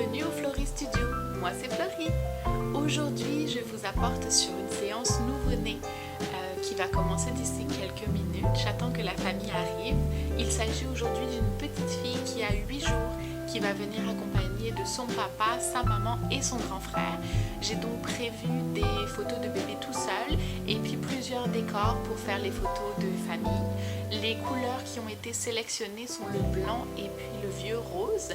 bienvenue au Flory Studio, moi c'est Flory. Aujourd'hui je vous apporte sur une séance nouveau-né qui va commencer d'ici quelques minutes. J'attends que la famille arrive. Il s'agit aujourd'hui d'une petite fille qui a 8 jours qui va venir accompagnée de son papa, sa maman et son grand frère. J'ai donc prévu des photos de bébé tout seul et puis plusieurs décors pour faire les photos de famille. Les couleurs qui ont été sélectionnées sont le blanc et puis le vieux rose.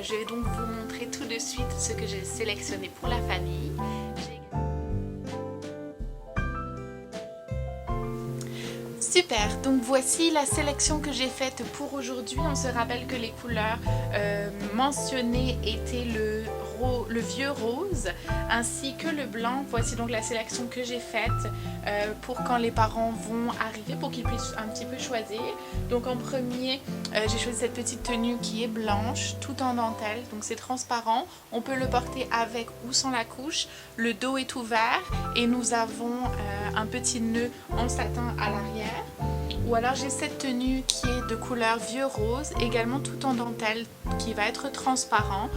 Je vais donc vous montrer tout de suite ce que j'ai sélectionné pour la famille. Super, donc voici la sélection que j'ai faite pour aujourd'hui. On se rappelle que les couleurs mentionnées étaient le vieux rose ainsi que le blanc. Voici donc la sélection que j'ai faite pour quand les parents vont arriver, pour qu'ils puissent un petit peu choisir. Donc en premier, j'ai choisi cette petite tenue qui est blanche, tout en dentelle, donc c'est transparent. On peut le porter avec ou sans la couche. Le dos est ouvert et nous avons un petit nœud en satin à l'arrière. Ou alors j'ai cette tenue qui est de couleur vieux rose, également tout en dentelle, qui va être transparent.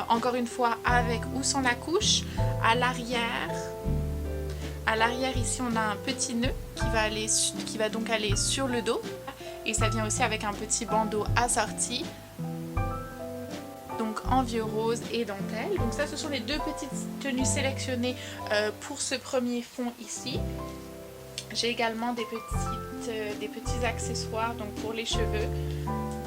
Encore une fois avec ou sans la couche. À l'arrière ici on a un petit nœud qui va donc aller sur le dos. Et ça vient aussi avec un petit bandeau assorti. Donc en vieux rose et dentelle. Donc ça, ce sont les deux petites tenues sélectionnées pour ce premier fond ici. J'ai également des petits accessoires donc pour les cheveux.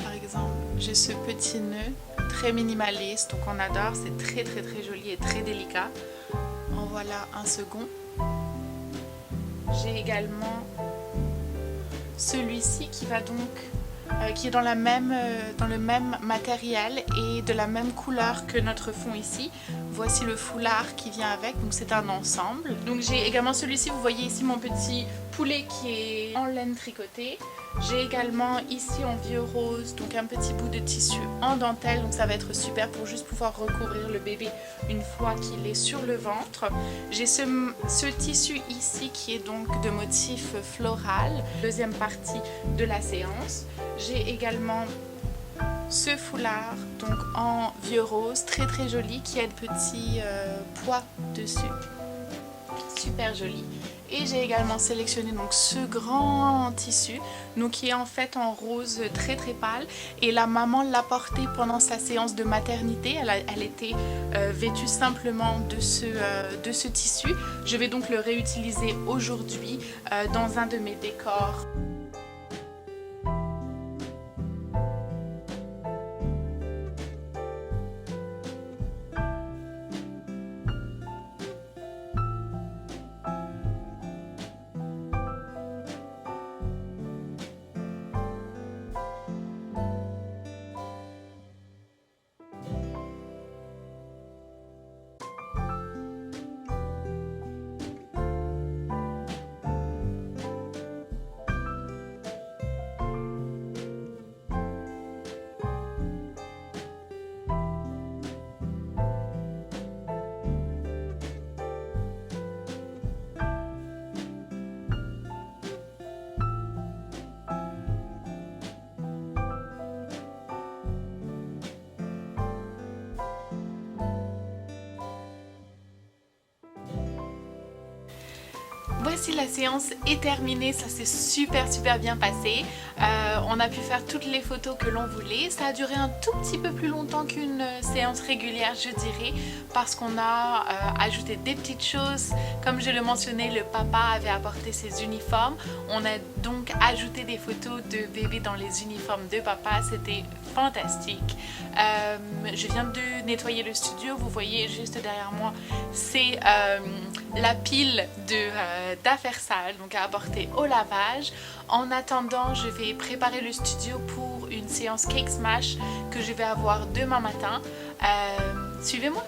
Par exemple, j'ai ce petit nœud très minimaliste, donc on adore, c'est très joli et très délicat. En voilà un second. J'ai également celui-ci qui va donc qui est dans le même matériel et de la même couleur que notre fond ici. Voici le foulard qui vient avec, donc c'est un ensemble. Donc j'ai également celui-ci, vous voyez ici mon petit poulet qui est en laine tricotée. J'ai également ici en vieux rose, donc un petit bout de tissu en dentelle, donc ça va être super pour juste pouvoir recouvrir le bébé une fois qu'il est sur le ventre. J'ai ce tissu ici qui est donc de motif floral, deuxième partie de la séance. J'ai également ce foulard donc en vieux rose, très joli, qui a de petits pois dessus, super joli. Et j'ai également sélectionné donc ce grand tissu, donc qui est en fait en rose très pâle. Et la maman l'a porté pendant sa séance de maternité. Elle était vêtue simplement de ce tissu. Je vais donc le réutiliser aujourd'hui dans un de mes décors. Voici, la séance est terminée, ça s'est super bien passé. On a pu faire toutes les photos que l'on voulait. Ça a duré un tout petit peu plus longtemps qu'une séance régulière, je dirais, parce qu'on a ajouté des petites choses. Comme je le mentionnais, le papa avait apporté ses uniformes. On a donc ajouté des photos de bébé dans les uniformes de papa. C'était fantastique. Je viens de nettoyer le studio. Vous voyez juste derrière moi, c'est la pile d'affaires sales, donc à apporter au lavage. En attendant, je vais préparer le studio pour une séance Cake Smash que je vais avoir demain matin. Suivez-moi.